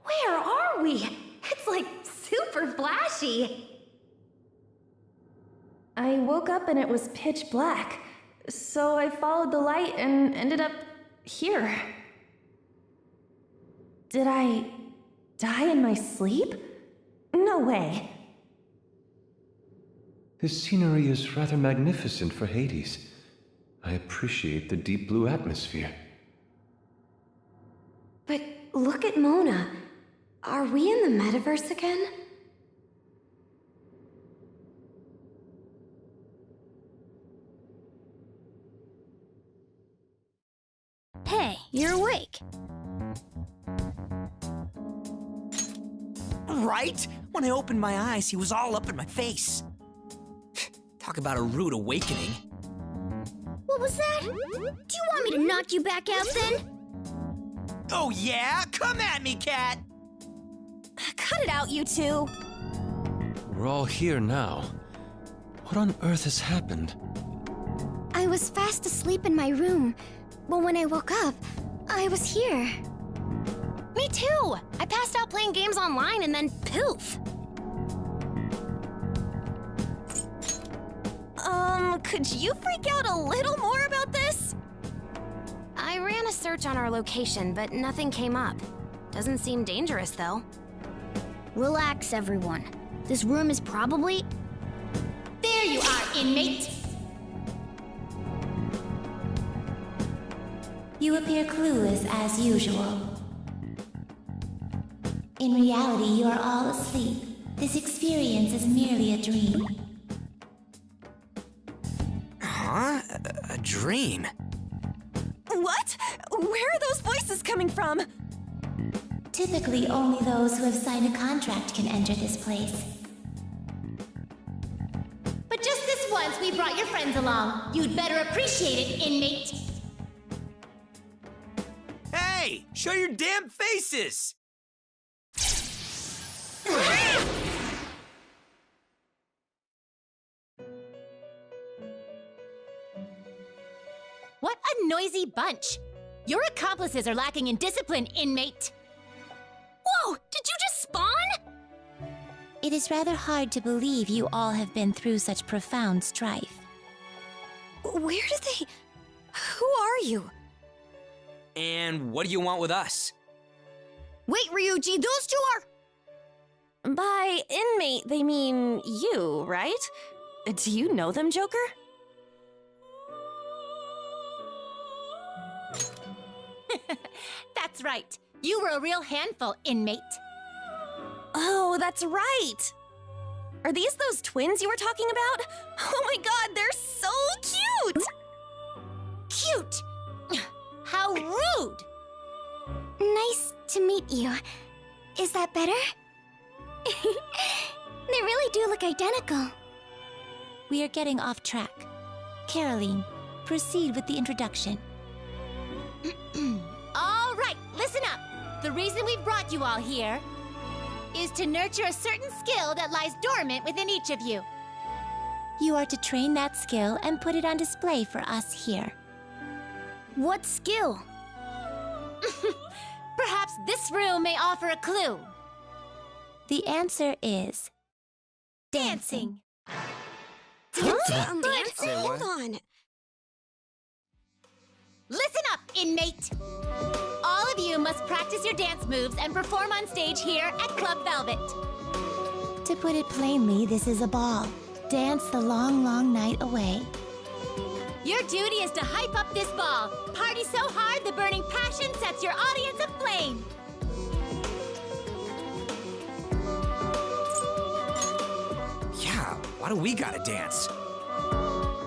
Where are we? It's like super flashy. I woke up and it was pitch black, so I followed the light and ended up here. Did I die in my sleep? No way. This scenery is rather magnificent for Hades. I appreciate the deep blue atmosphere. But look at Mona. Are we in the metaverse again? Hey, you're awake. Right? When I opened my eyes, he was all up in my face. Talk about a rude awakening. What was that? Do you want me to knock you back out then? Oh yeah? Come at me, cat! Cut it out, you two. We're all here now. What on earth has happened? I was fast asleep in my room, but when I woke up, I was here. Me too! I passed out playing games online and then poof! Could you freak out a little more about this? I ran a search on our location, but nothing came up. Doesn't seem dangerous, though. Relax, everyone. This room is probably... There you are, inmate! You appear clueless as usual. In reality, you are all asleep. This experience is merely a dream. Huh? A dream? What? Where are those voices coming from? Typically, only those who have signed a contract can enter this place. But just this once, we brought your friends along. You'd better appreciate it, inmate. Hey! Show your damn faces! What a noisy bunch! Your accomplices are lacking in discipline, inmate. Whoa! Did you just spawn? It is rather hard to believe you all have been through such profound strife. Where did they... Who are you? And what do you want with us? Wait, Ryuji, those two are... By inmate, they mean you, right? Do you know them, Joker? That's right. You were a real handful, inmate. Oh, that's right! Are these those twins you were talking about? Oh my god, they're so cute! Cute! How rude! Nice to meet you. Is that better? They really do look identical. We are getting off track. Caroline, proceed with the introduction. All right, listen up. The reason we've brought you all here is to nurture a certain skill that lies dormant within each of you. You are to train that skill and put it on display for us here. What skill? Perhaps this room may offer a clue. The answer is... Dancing. Dancing? Hold on. Listen up, inmate. All of you must practice your dance moves and perform on stage here at Club Velvet. To put it plainly, this is a ball. Dance the long, long night away. Your duty is to hype up this ball. Party so hard the burning passion sets your audience aflame. Yeah, why do we gotta dance?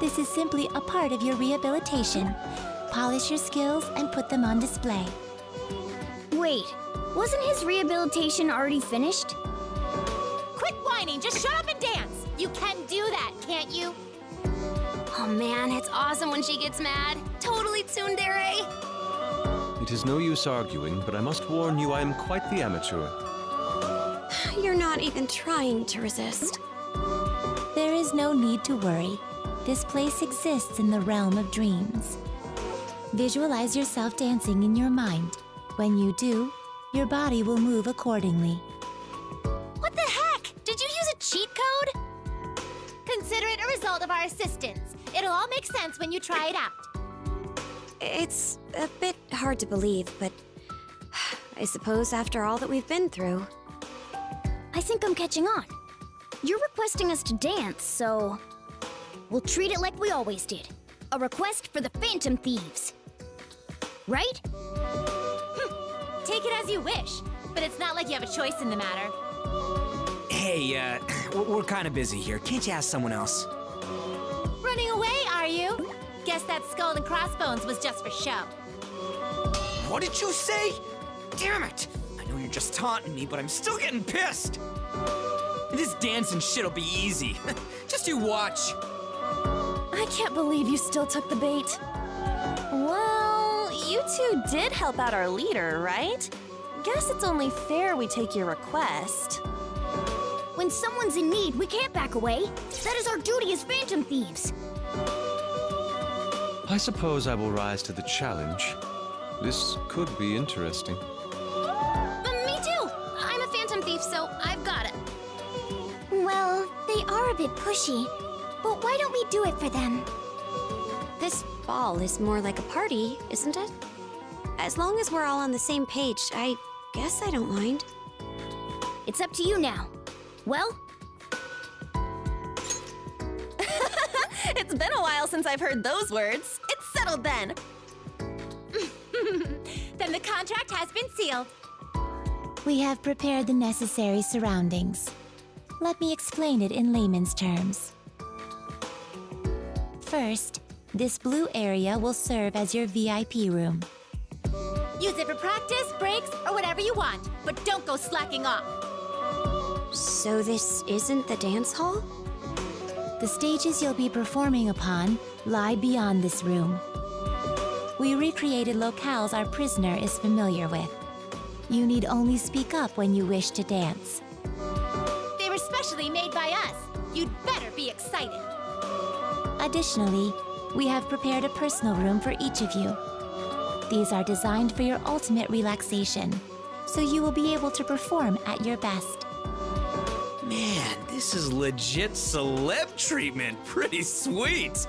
This is simply a part of your rehabilitation. Polish your skills and put them on display. Wait, wasn't his rehabilitation already finished? Quit whining, just shut up and dance. You can do that, can't you? Oh man, it's awesome when she gets mad. Totally tsundere. It is no use arguing, but I must warn you I am quite the amateur. You're not even trying to resist. There is no need to worry. This place exists in the realm of dreams. Visualize yourself dancing in your mind. When you do, your body will move accordingly. What the heck? Did you use a cheat code? Consider it a result of our assistance. It'll all make sense when you try it out. It's a bit hard to believe, but I suppose after all that we've been through. I think I'm catching on. You're requesting us to dance, so we'll treat it like we always did. A request for the Phantom Thieves. Right? Take it as you wish, but it's not like you have a choice in the matter. Hey, we're kind of busy here. Can't you ask someone else? Running away, are you? Guess that skull and crossbones was just for show. What did you say? Damn it! I know you're just taunting me, but I'm still getting pissed! This dancing shit'll be easy. Just you watch. I can't believe you still took the bait. Well, you two did help out our leader, right? Guess it's only fair we take your request. When someone's in need, we can't back away. That is our duty as Phantom Thieves. I suppose I will rise to the challenge. This could be interesting. Me too. I'm a Phantom Thief, so I've got it. Well, they are a bit pushy, but why don't we do it for them? This ball is more like a party, isn't it? As long as we're all on the same page, I guess I don't mind. It's up to you now. Well, It's been a while since I've heard those words. It's settled then. Then the contract has been sealed. We have prepared the necessary surroundings. Let me explain it in layman's terms. First, this blue area will serve as your VIP room. Use it for practice, breaks, or whatever you want, but don't go slacking off. So this isn't the dance hall? The stages you'll be performing upon lie beyond this room. We recreated locales our prisoner is familiar with. You need only speak up when you wish to dance. They were specially made by us. You'd better be excited. Additionally, we have prepared a personal room for each of you. These are designed for your ultimate relaxation, so you will be able to perform at your best. Man, this is legit celeb treatment. Pretty sweet.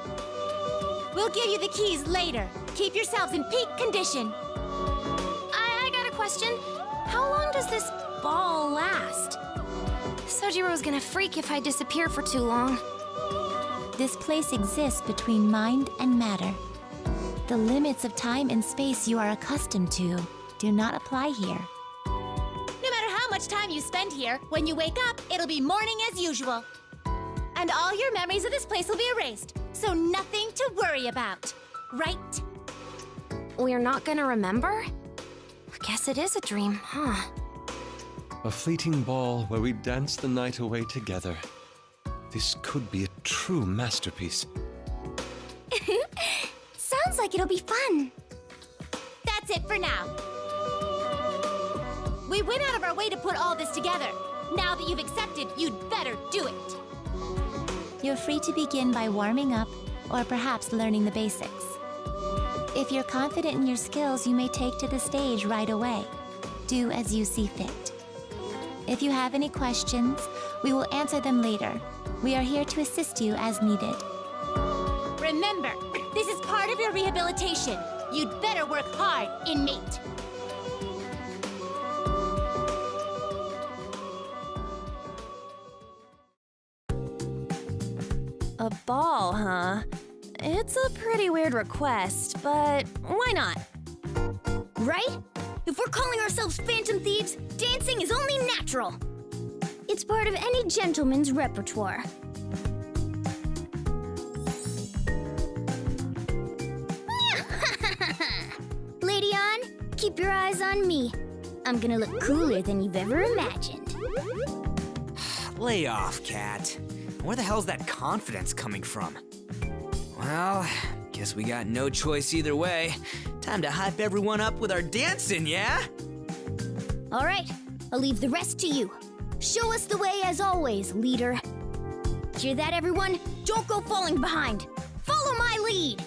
We'll give you the keys later. Keep yourselves in peak condition. I got a question. How long does this ball last? Sojiro's gonna freak if I disappear for too long. This place exists between mind and matter. The limits of time and space you are accustomed to do not apply here. No matter how much time you spend here, when you wake up, it'll be morning as usual. And all your memories of this place will be erased, so nothing to worry about. Right? We're not gonna remember? I guess it is a dream, huh? A fleeting ball where we dance the night away together. This could be a true masterpiece. Sounds like it'll be fun. That's it for now. We went out of our way to put all this together. Now that you've accepted, you'd better do it. You're free to begin by warming up or perhaps learning the basics. If you're confident in your skills, you may take to the stage right away. Do as you see fit. If you have any questions, we will answer them later. We are here to assist you as needed. Remember, this is part of your rehabilitation. You'd better work hard, inmate. A ball, huh? It's a pretty weird request, but why not? Right? If we're calling ourselves Phantom Thieves, dancing is only natural. It's part of any gentleman's repertoire. Lady On, keep your eyes on me. I'm gonna look cooler than you've ever imagined. Lay off, Cat. Where the hell's that confidence coming from? Well, guess we got no choice either way. Time to hype everyone up with our dancing, yeah? All right, I'll leave the rest to you. Show us the way as always, leader. Hear that, everyone? Don't go falling behind. Follow my lead.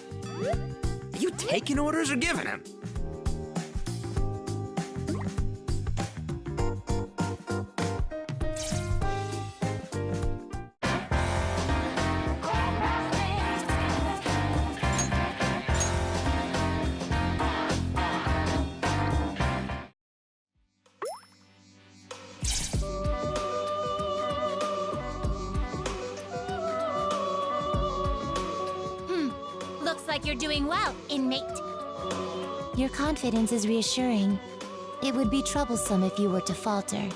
Are you taking orders or giving them? Looks like you're doing well, inmate. Your confidence is reassuring. It would be troublesome if you were to falter.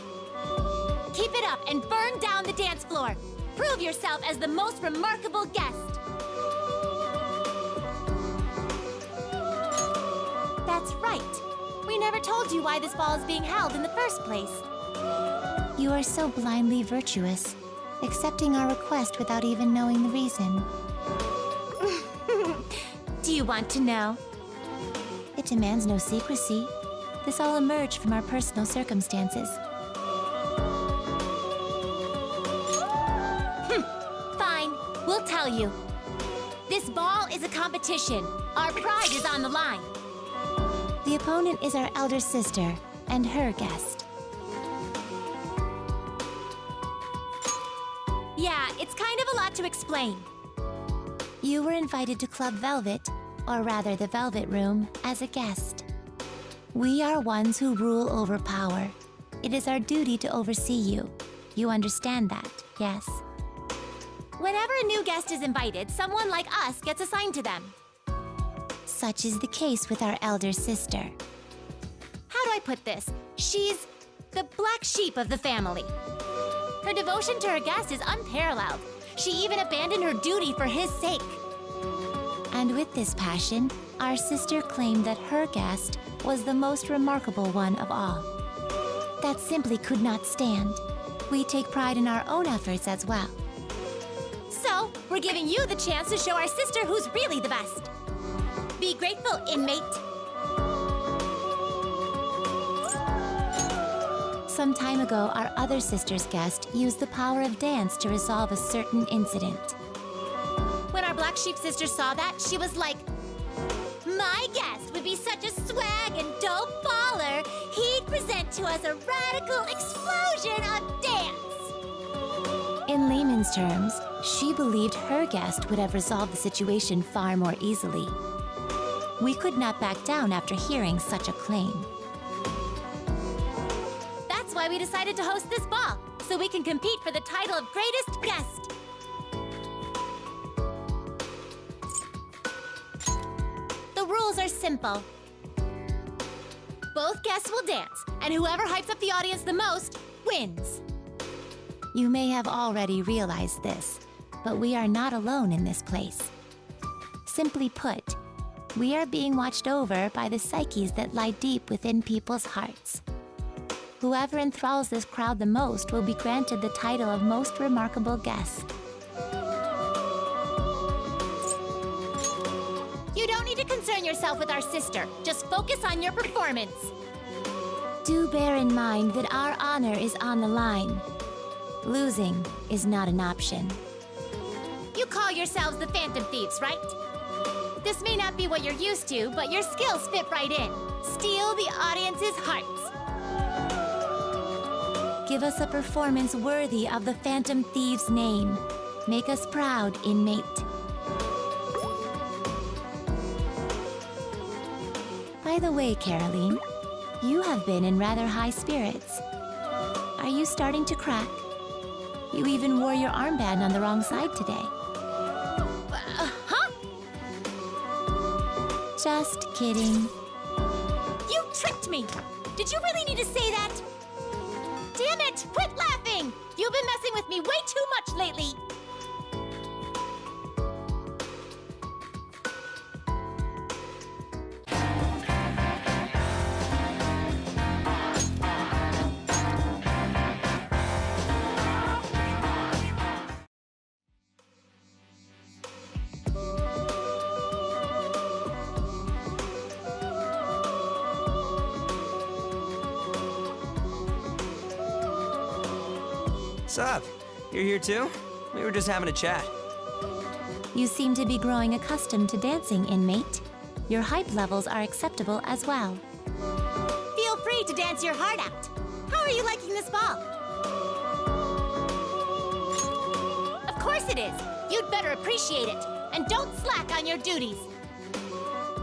Keep it up and burn down the dance floor. Prove yourself as the most remarkable guest. That's right. We never told you why this ball is being held in the first place. You are so blindly virtuous, accepting our request without even knowing the reason. Do you want to know? It demands no secrecy. This all emerged from our personal circumstances. Fine, we'll tell you. This ball is a competition. Our pride is on the line. The opponent is our elder sister and her guest. Yeah, it's kind of a lot to explain. You were invited to Club Velvet, or rather the Velvet Room, as a guest. We are ones who rule over power. It is our duty to oversee you. You understand that, yes? Whenever a new guest is invited, someone like us gets assigned to them. Such is the case with our elder sister. How do I put this? She's the black sheep of the family. Her devotion to her guest is unparalleled. She even abandoned her duty for his sake. And with this passion, our sister claimed that her guest was the most remarkable one of all. That simply could not stand. We take pride in our own efforts as well. So, we're giving you the chance to show our sister who's really the best. Be grateful, inmate. Some time ago, our other sister's guest used the power of dance to resolve a certain incident. When our black sheep sister saw that, she was like, my guest would be such a swag and dope baller, he'd present to us a radical explosion of dance. In layman's terms, she believed her guest would have resolved the situation far more easily. We could not back down after hearing such a claim. That's why we decided to host this ball, so we can compete for the title of greatest guest. The rules are simple. Both guests will dance, and whoever hypes up the audience the most wins. You may have already realized this, but we are not alone in this place. Simply put, we are being watched over by the psyches that lie deep within people's hearts. Whoever enthralls this crowd the most will be granted the title of Most Remarkable Guest. You don't need to concern yourself with our sister. Just focus on your performance. Do bear in mind that our honor is on the line. Losing is not an option. You call yourselves the Phantom Thieves, right? This may not be what you're used to, but your skills fit right in. Steal the audience's hearts. Give us a performance worthy of the Phantom Thieves' name. Make us proud, inmate. By the way, Caroline, you have been in rather high spirits. Are you starting to crack? You even wore your armband on the wrong side today. Huh? Just kidding. You tricked me! Did you really need to say that? Damn it! Quit laughing! You've been messing with me way too much lately! Sup? You're here too? We were just having a chat. You seem to be growing accustomed to dancing, inmate. Your hype levels are acceptable as well. Feel free to dance your heart out. How are you liking this ball? Of course it is. You'd better appreciate it. And don't slack on your duties.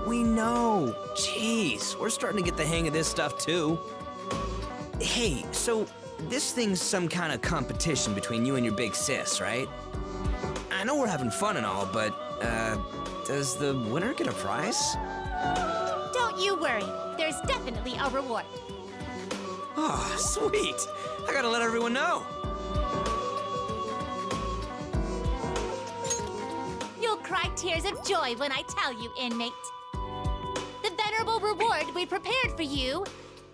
We know. Jeez, we're starting to get the hang of this stuff too. Hey, so this thing's some kind of competition between you and your big sis, right? I know we're having fun and all, but, does the winner get a prize? Don't you worry. There's definitely a reward. Oh, sweet. I gotta let everyone know. You'll cry tears of joy when I tell you, inmate. The venerable reward we prepared for you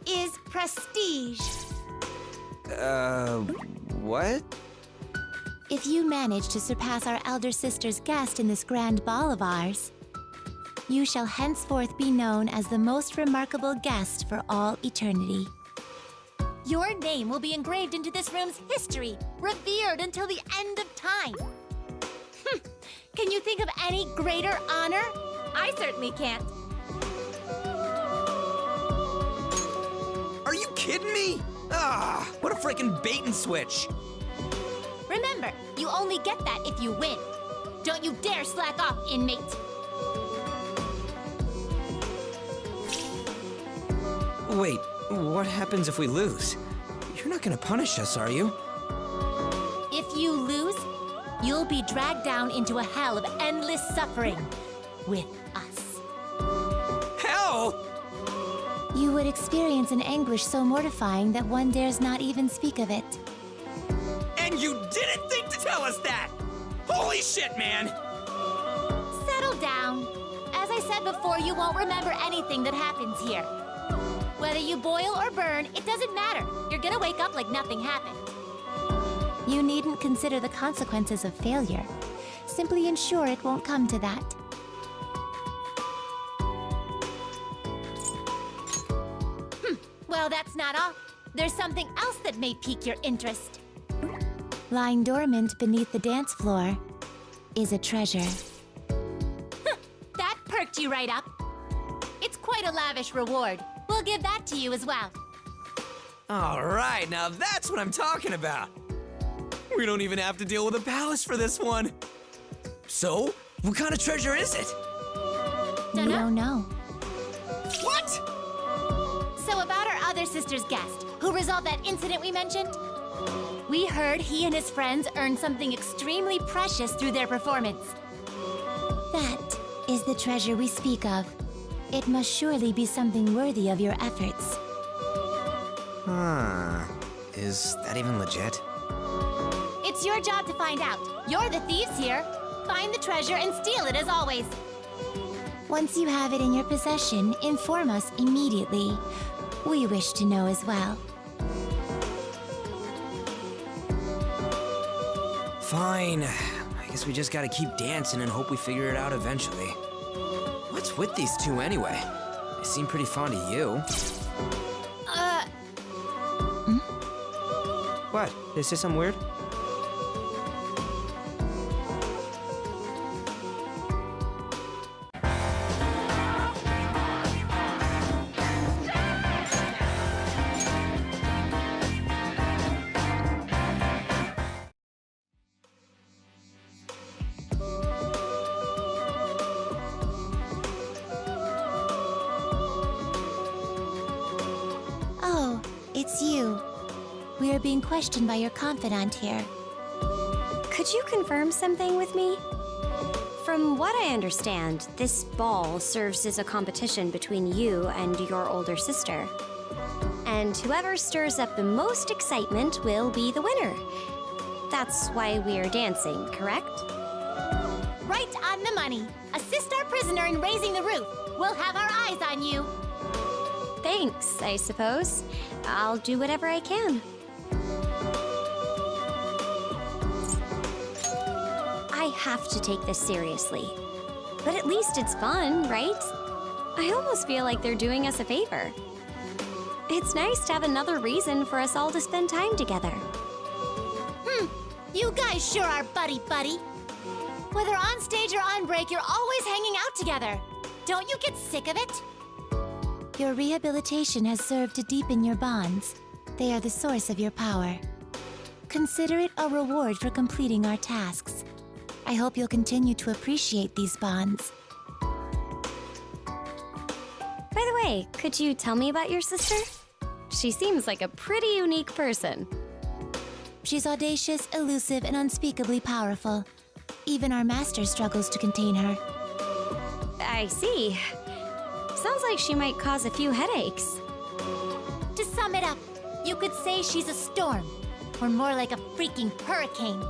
is prestige. What? If you manage to surpass our elder sister's guest in this grand ball of ours, you shall henceforth be known as the most remarkable guest for all eternity. Your name will be engraved into this room's history, revered until the end of time. Can you think of any greater honor? I certainly can't. Are you kidding me? Ah, what a freaking bait and switch. Remember, you only get that if you win. Don't you dare slack off, inmate. Wait, what happens if we lose? You're not gonna punish us, are you? If you lose, you'll be dragged down into a hell of endless suffering with us. Hell! You would experience an anguish so mortifying that one dares not even speak of it. And you didn't think to tell us that! Holy shit, man! Settle down. As I said before, you won't remember anything that happens here. Whether you boil or burn, it doesn't matter. You're gonna wake up like nothing happened. You needn't consider the consequences of failure. Simply ensure it won't come to that. Well, that's not all. There's something else that may pique your interest. Lying dormant beneath the dance floor is a treasure. That perked you right up. It's quite a lavish reward. We'll give that to you as well. All right, now that's what I'm talking about. We don't even have to deal with a palace for this one. So, what kind of treasure is it? You don't know. What? So about our other sister's guest, who resolved that incident we mentioned? We heard he and his friends earned something extremely precious through their performance. That is the treasure we speak of. It must surely be something worthy of your efforts. Huh. Is that even legit? It's your job to find out. You're the thieves here. Find the treasure and steal it as always. Once you have it in your possession, inform us immediately. We wish to know as well. Fine. I guess we just gotta keep dancing and hope we figure it out eventually. What's with these two anyway? They seem pretty fond of you. What? Did I say something weird? Oh, it's you. We are being questioned by your confidant here. Could you confirm something with me? From what I understand, this ball serves as a competition between you and your older sister. And whoever stirs up the most excitement will be the winner. That's why we're dancing, correct? Right on the money. Assist our prisoner in raising the roof. We'll have our eyes on you. Thanks, I suppose. I'll do whatever I can. I have to take this seriously. But at least it's fun, right? I almost feel like they're doing us a favor. It's nice to have another reason for us all to spend time together. You guys sure are buddy-buddy. Whether on stage or on break, you're always hanging out together. Don't you get sick of it? Your rehabilitation has served to deepen your bonds. They are the source of your power. Consider it a reward for completing our tasks. I hope you'll continue to appreciate these bonds. By the way, could you tell me about your sister? She seems like a pretty unique person. She's audacious, elusive, and unspeakably powerful. Even our master struggles to contain her. I see. Sounds like she might cause a few headaches. To sum it up, you could say she's a storm, or more like a freaking hurricane.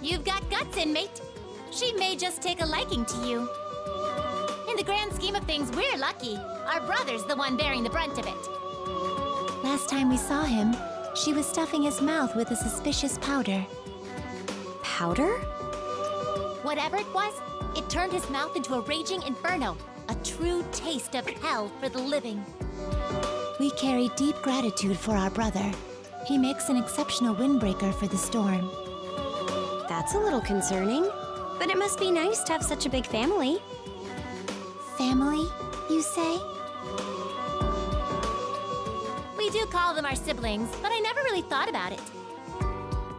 You've got guts, inmate. She may just take a liking to you. In the grand scheme of things, we're lucky. Our brother's the one bearing the brunt of it. Last time we saw him, she was stuffing his mouth with a suspicious powder. Powder? Whatever it was, it turned his mouth into a raging inferno, a true taste of hell for the living. We carry deep gratitude for our brother. He makes an exceptional windbreaker for the storm. That's a little concerning, but it must be nice to have such a big family. Family, you say? We do call them our siblings, but I never really thought about it.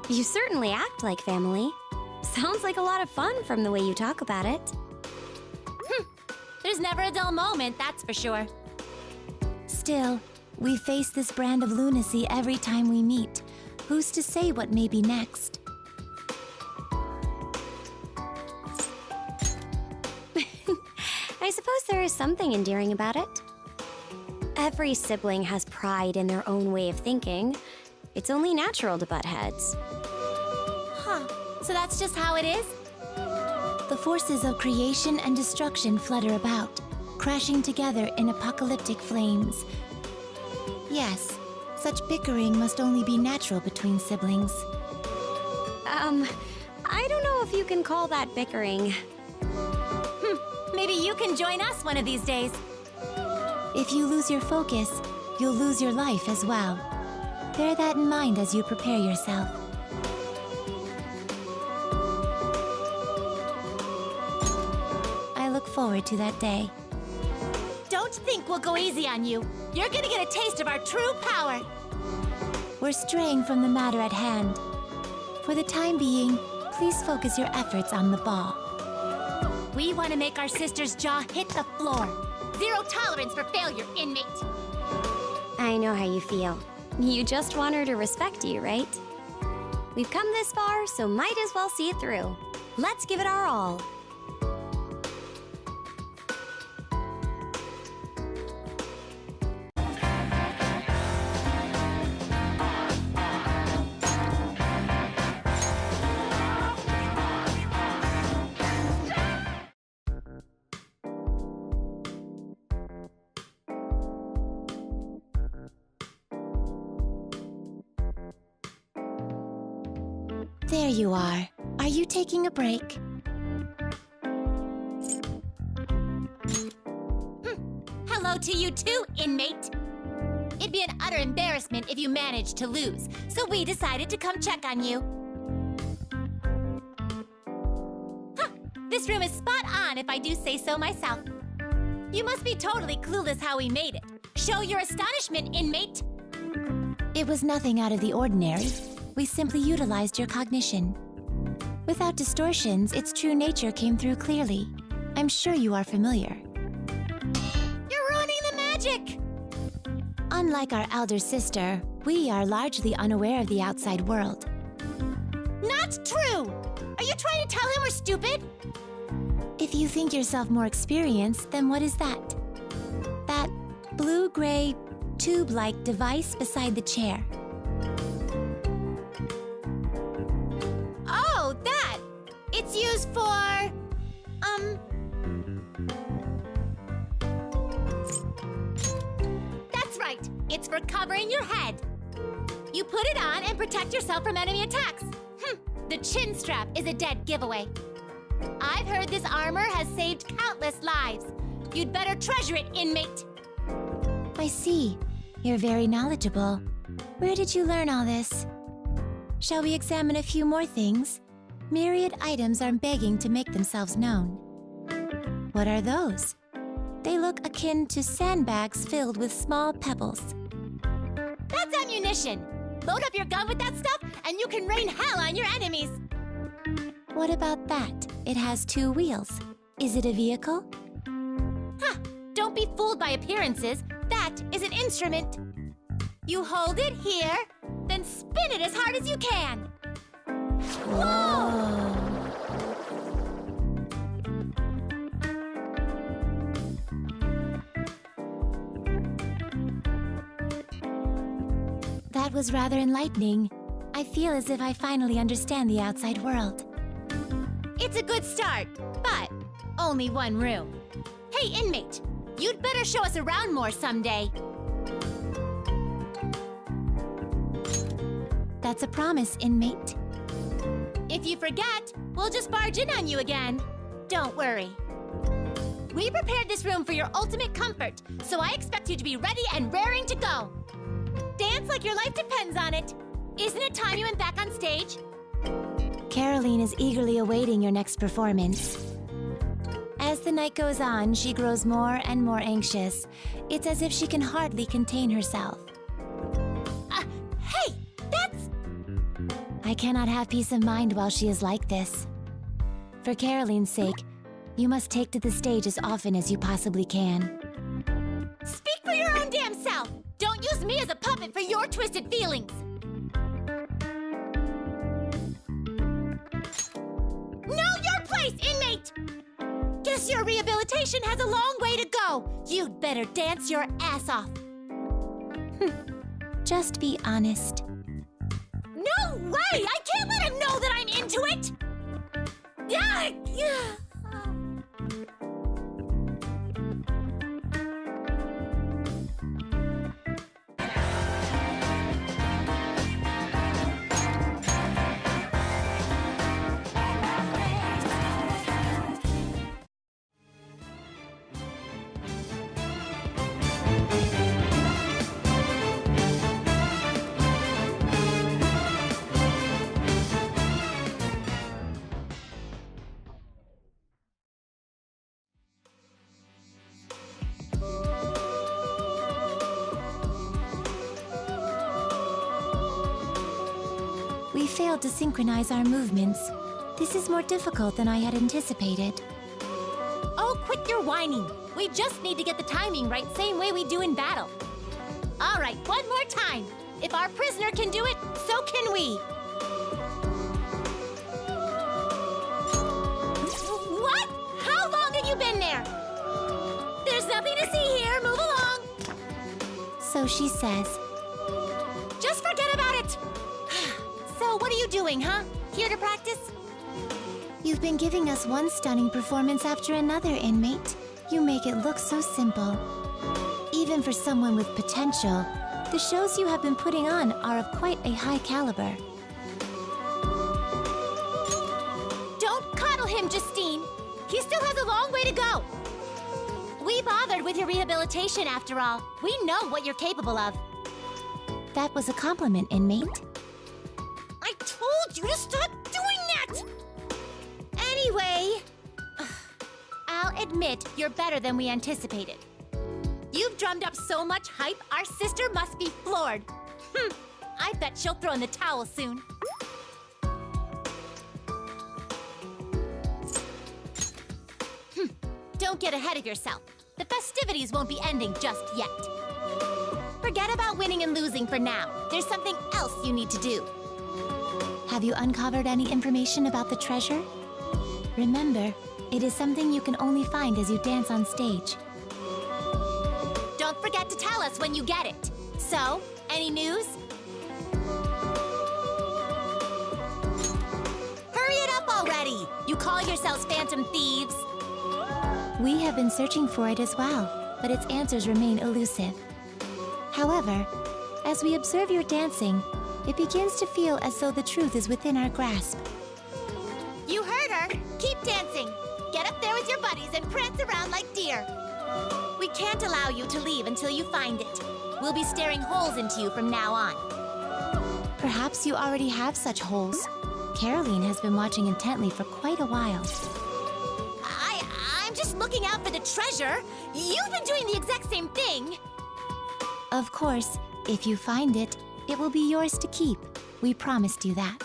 You certainly act like family. Sounds like a lot of fun from the way you talk about it. There's never a dull moment, that's for sure. Still, we face this brand of lunacy every time we meet. Who's to say what may be next? I suppose there is something endearing about it. Every sibling has pride in their own way of thinking. It's only natural to butt heads. Huh, so that's just how it is? The forces of creation and destruction flutter about, crashing together in apocalyptic flames. Yes, such bickering must only be natural between siblings. I don't know if you can call that bickering. Maybe you can join us one of these days. If you lose your focus, you'll lose your life as well. Bear that in mind as you prepare yourself. I look forward to that day. Don't think we'll go easy on you. You're gonna get a taste of our true power. We're straying from the matter at hand. For the time being, please focus your efforts on the ball. We want to make our sister's jaw hit the floor. Zero tolerance for failure, inmate. I know how you feel. You just want her to respect you, right? We've come this far, so might as well see it through. Let's give it our all. There you are. Are you taking a break? Hello to you too, inmate. It'd be an utter embarrassment if you managed to lose, so we decided to come check on you. This room is spot on if I do say so myself. You must be totally clueless how we made it. Show your astonishment, inmate. It was nothing out of the ordinary. We simply utilized your cognition. Without distortions, its true nature came through clearly. I'm sure you are familiar. You're ruining the magic! Unlike our elder sister, we are largely unaware of the outside world. Not true! Are you trying to tell him we're stupid? If you think yourself more experienced, then what is that? That blue-gray, tube-like device beside the chair. Oh, that! It's used for... That's right! It's for covering your head. You put it on and protect yourself from enemy attacks. The chin strap is a dead giveaway. I've heard this armor has saved countless lives. You'd better treasure it, inmate. I see. You're very knowledgeable. Where did you learn all this? Shall we examine a few more things? Myriad items are begging to make themselves known. What are those? They look akin to sandbags filled with small pebbles. That's ammunition! Load up your gun with that stuff, and you can rain hell on your enemies! What about that? It has 2 wheels. Is it a vehicle? Huh! Don't be fooled by appearances. That is an instrument. You hold it here, then spin it as hard as you can. Whoa! That was rather enlightening. I feel as if I finally understand the outside world. It's a good start, but only 1 room. Hey, inmate, you'd better show us around more someday. That's a promise, inmate. If you forget, we'll just barge in on you again. Don't worry. We prepared this room for your ultimate comfort, so I expect you to be ready and raring to go. Dance like your life depends on it. Isn't it time you went back on stage? Caroline is eagerly awaiting your next performance. As the night goes on, she grows more and more anxious. It's as if she can hardly contain herself. Hey, that's... I cannot have peace of mind while she is like this. For Caroline's sake, you must take to the stage as often as you possibly can. Speak for your own damn self! Don't use me as a puppet for your twisted feelings! Know your place, inmate! Guess your rehabilitation has a long way to go. You'd better dance your ass off. Just be honest. No way! I can't let him know that I'm into it! Yeah. We failed to synchronize our movements. This is more difficult than I had anticipated. Oh, quit your whining. We just need to get the timing right, same way we do in battle. All right, one more time. If our prisoner can do it, so can we. What? How long have you been there? There's nothing to see here. Move along. So she says. Just forget about it. So what are you doing, huh? Here to practice? You've been giving us one stunning performance after another, inmate. You make it look so simple. Even for someone with potential, the shows you have been putting on are of quite a high caliber. Don't coddle him, Justine. He still has a long way to go. We bothered with your rehabilitation, after all. We know what you're capable of. That was a compliment, inmate. I told you to stop doing that! Anyway, I'll admit you're better than we anticipated. You've drummed up so much hype, our sister must be floored. I bet she'll throw in the towel soon. Don't get ahead of yourself. The festivities won't be ending just yet. Forget about winning and losing for now. There's something else you need to do. Have you uncovered any information about the treasure? Remember, it is something you can only find as you dance on stage. Don't forget to tell us when you get it. So, any news? Hurry it up already! You call yourselves phantom thieves. We have been searching for it as well, but its answers remain elusive. However, as we observe your dancing, it begins to feel as though the truth is within our grasp. You heard her. Keep dancing. Get up there with your buddies and prance around like deer. We can't allow you to leave until you find it. We'll be staring holes into you from now on. Perhaps you already have such holes. Caroline has been watching intently for quite a while. I'm just looking out for the treasure. You've been doing the exact same thing. Of course, if you find it, it will be yours to keep. We promised you that.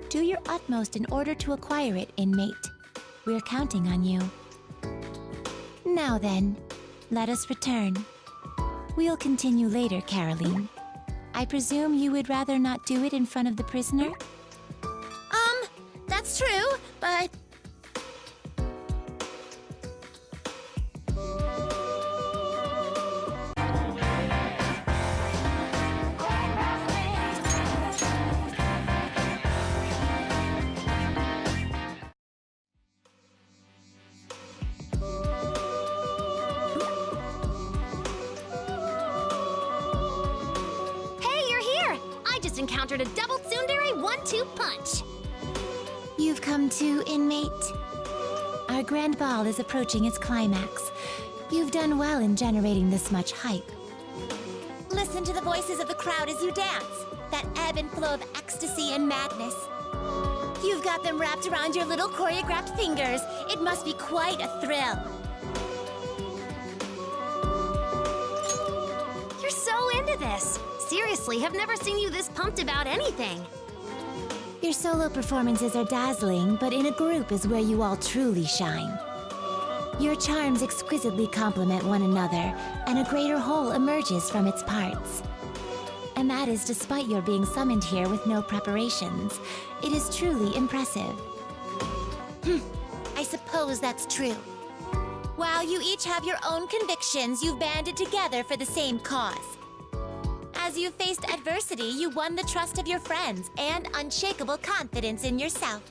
Do your utmost in order to acquire it, inmate. We're counting on you. Now then, let us return. We'll continue later, Caroline. I presume you would rather not do it in front of the prisoner? That's true, but... Hey, you're here! I just encountered a double tsundere 1-2 punch. You've come too, inmate. Our grand ball is approaching its climax. You've done well in generating this much hype. Listen to the voices of the crowd as you dance. That ebb and flow of ecstasy and madness. You've got them wrapped around your little choreographed fingers. It must be quite a thrill. You're so into this. Seriously, I've never seen you this pumped about anything. Your solo performances are dazzling, but in a group is where you all truly shine. Your charms exquisitely complement one another, and a greater whole emerges from its parts. And that is despite your being summoned here with no preparations. It is truly impressive. I suppose that's true. While you each have your own convictions, you've banded together for the same cause. As you faced adversity, you won the trust of your friends and unshakable confidence in yourself.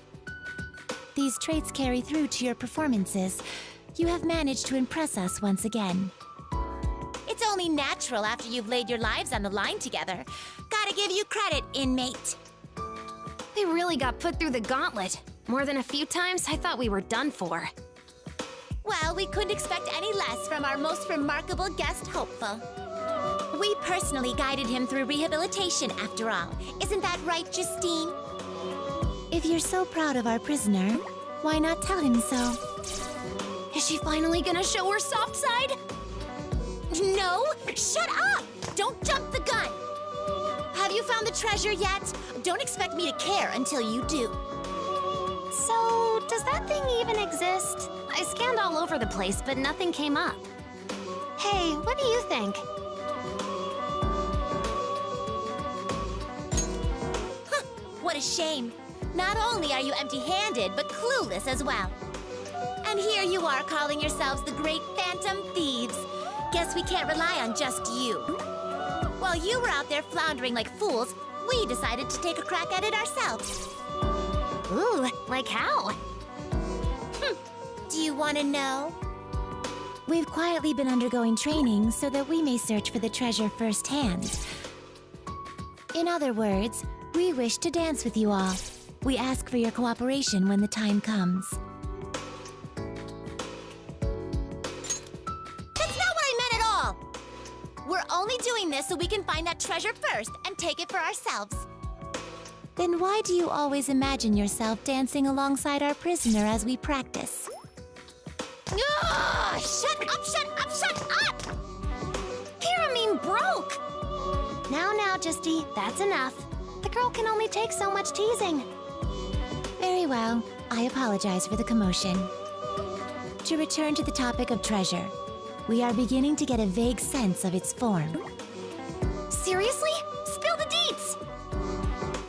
These traits carry through to your performances. You have managed to impress us once again. It's only natural after you've laid your lives on the line together. Gotta give you credit, inmate. We really got put through the gauntlet. More than a few times, I thought we were done for. Well, we couldn't expect any less from our most remarkable guest hopeful. We personally guided him through rehabilitation, after all. Isn't that right, Justine? If you're so proud of our prisoner, why not tell him so? Is she finally gonna show her soft side? No! Shut up! Don't jump the gun! Have you found the treasure yet? Don't expect me to care until you do. So, does that thing even exist? I scanned all over the place, but nothing came up. Hey, what do you think? What a shame. Not only are you empty-handed, but clueless as well. And here you are calling yourselves the Great Phantom Thieves. Guess we can't rely on just you. While you were out there floundering like fools, we decided to take a crack at it ourselves. Ooh, like how? Do you want to know? We've quietly been undergoing training so that we may search for the treasure firsthand. In other words, we wish to dance with you all. We ask for your cooperation when the time comes. That's not what I meant at all! We're only doing this so we can find that treasure first and take it for ourselves. Then why do you always imagine yourself dancing alongside our prisoner as we practice? Ugh! Shut up, shut up, shut up! Pyramine broke! Now, Justy, that's enough. The girl can only take so much teasing. Very well. I apologize for the commotion. To return to the topic of treasure, we are beginning to get a vague sense of its form. Seriously? Spill the deets!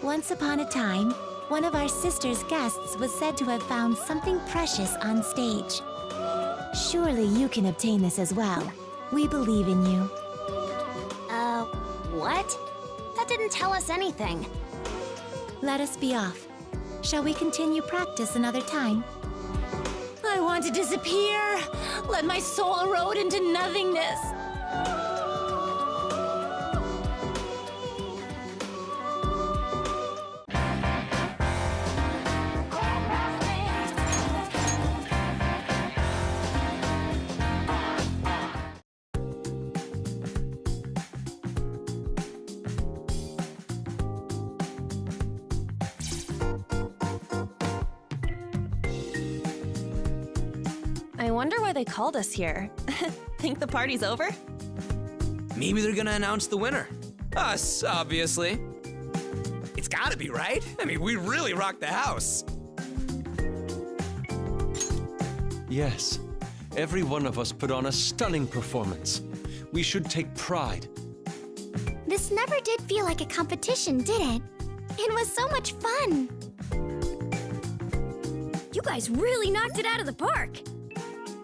Once upon a time, one of our sister's guests was said to have found something precious on stage. Surely you can obtain this as well. We believe in you. What? That didn't tell us anything. Let us be off. Shall we continue practice another time? I want to disappear. Let my soul erode into nothingness. I wonder why they called us here. Think the party's over? Maybe they're gonna announce the winner. Us, obviously. It's gotta be, right? I mean, we really rocked the house. Yes, every one of us put on a stunning performance. We should take pride. This never did feel like a competition, did it? It was so much fun. You guys really knocked it out of the park.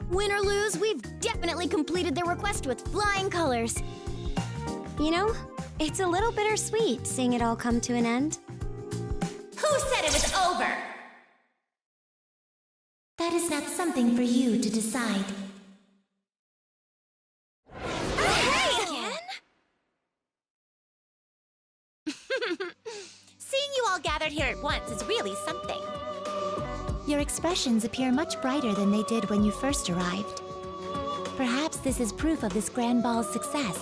Win or lose, we've definitely completed their request with flying colors. You know, it's a little bittersweet seeing it all come to an end. Who said it was over? That is not something for you to decide. Seeing you all gathered here at once is really something. Your expressions appear much brighter than they did when you first arrived. Perhaps this is proof of this grand ball's success.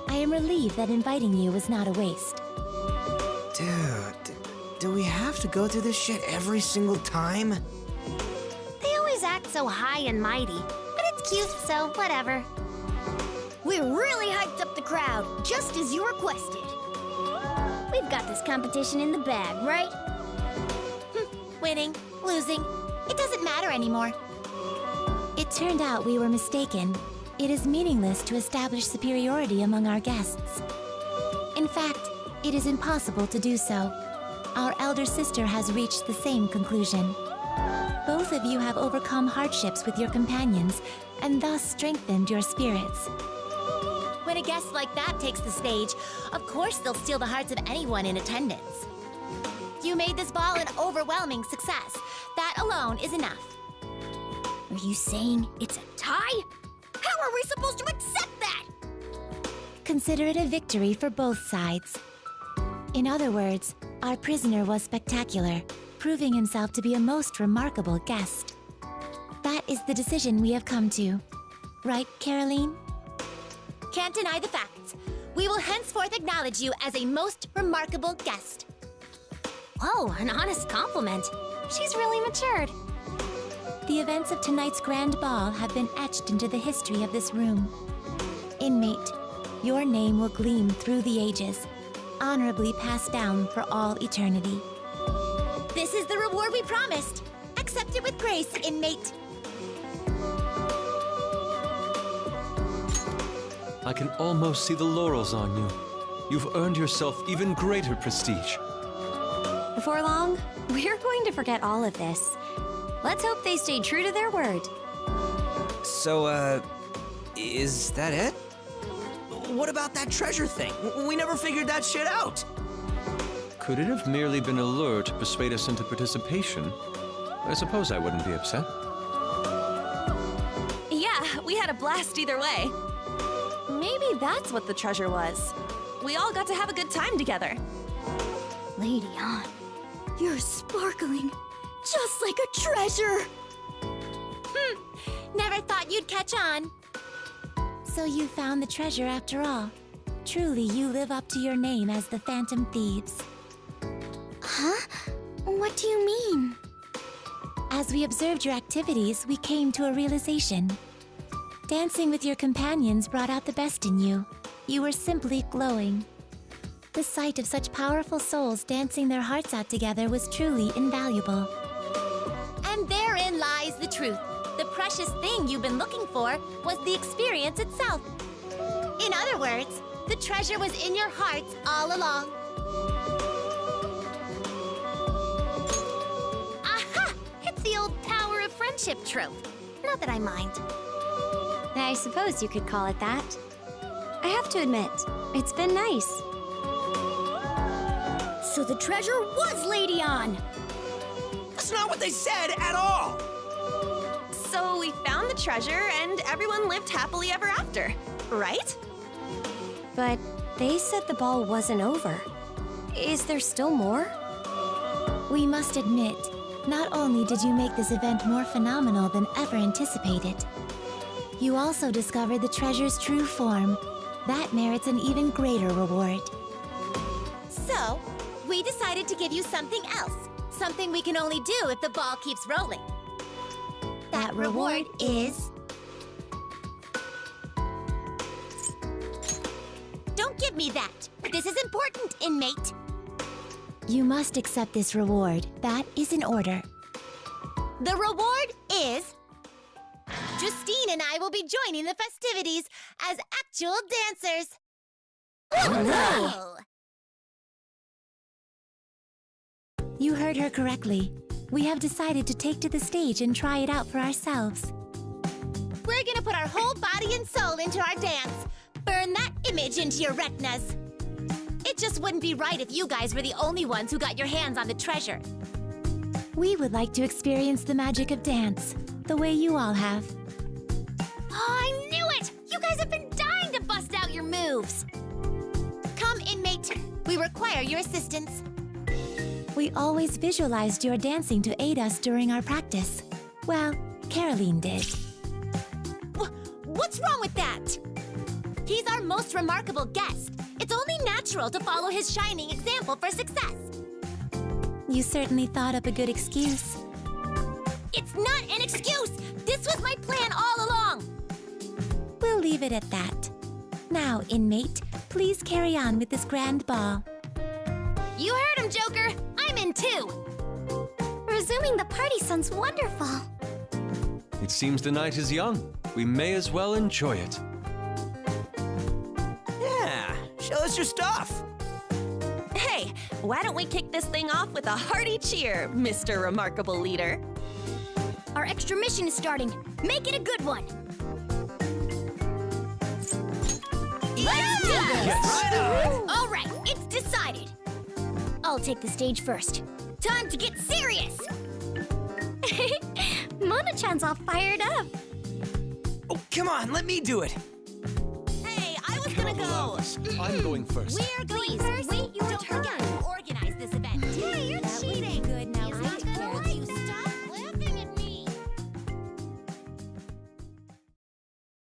I am relieved that inviting you was not a waste. Dude, do we have to go through this shit every single time? They always act so high and mighty, but it's cute, so whatever. We really hyped up the crowd, just as you requested. We've got this competition in the bag, right? Winning, losing, it doesn't matter anymore. It turned out we were mistaken. It is meaningless to establish superiority among our guests. In fact, it is impossible to do so. Our elder sister has reached the same conclusion. Both of you have overcome hardships with your companions and thus strengthened your spirits. When a guest like that takes the stage, of course they'll steal the hearts of anyone in attendance. You made this ball an overwhelming success. That alone is enough. Are you saying it's a tie? How are we supposed to accept that? Consider it a victory for both sides. In other words, our prisoner was spectacular, proving himself to be a most remarkable guest. That is the decision we have come to. Right, Caroline? Can't deny the facts. We will henceforth acknowledge you as a most remarkable guest. Whoa, an honest compliment. She's really matured. The events of tonight's grand ball have been etched into the history of this room. Inmate, your name will gleam through the ages, honorably passed down for all eternity. This is the reward we promised. Accept it with grace, inmate. I can almost see the laurels on you. You've earned yourself even greater prestige. Before long, we're going to forget all of this. Let's hope they stay true to their word. So, is that it? What about that treasure thing? We never figured that shit out. Could it have merely been a lure to persuade us into participation? I suppose I wouldn't be upset. Yeah, we had a blast either way. Maybe that's what the treasure was. We all got to have a good time together. Lady Ann, you're sparkling, just like a treasure. Never thought you'd catch on. So you found the treasure after all. Truly, you live up to your name as the Phantom Thieves. Huh? What do you mean? As we observed your activities, we came to a realization. Dancing with your companions brought out the best in you. You were simply glowing. The sight of such powerful souls dancing their hearts out together was truly invaluable. And therein lies the truth. The precious thing you've been looking for was the experience itself. In other words, the treasure was in your hearts all along. Aha! It's the old power of friendship trope. Not that I mind. I suppose you could call it that. I have to admit, it's been nice. So the treasure was Lady Ann. That's not what they said at all. So we found the treasure and everyone lived happily ever after, right? But they said the ball wasn't over. Is there still more? We must admit, not only did you make this event more phenomenal than ever anticipated, you also discovered the treasure's true form. That merits an even greater reward. So, we decided to give you something else. Something we can only do if the ball keeps rolling. That reward is... Don't give me that. This is important, inmate. You must accept this reward. That is in order. The reward is... Justine and I will be joining the festivities as actual dancers. Oh, You heard her correctly. We have decided to take to the stage and try it out for ourselves. We're gonna put our whole body and soul into our dance. Burn that image into your retinas. It just wouldn't be right if you guys were the only ones who got your hands on the treasure. We would like to experience the magic of dance, the way you all have. Oh, I knew it! You guys have been dying to bust out your moves. Come, inmate. We require your assistance. We always visualized your dancing to aid us during our practice. Well, Caroline did. What's wrong with that? He's our most remarkable guest. It's only natural to follow his shining example for success. You certainly thought up a good excuse. It's not an excuse! This was my plan all along! We'll leave it at that. Now, inmate, please carry on with this grand ball. You heard him, Joker! I'm in too! Resuming the party sounds wonderful. It seems the night is young. We may as well enjoy it. Yeah, show us your stuff. Hey, why don't we kick this thing off with a hearty cheer, Mr. Remarkable Leader? Our extra mission is starting. Make it a good one. Let's do this! Right on. All right, it's decided. I'll take the stage first. Time to get serious! Mona-chan's all fired up. Oh, come on, let me do it. Hey, I was gonna go. I'm going first. We're going first. Wait your Don't turn. forget who organized this event. Yeah, you're cheating.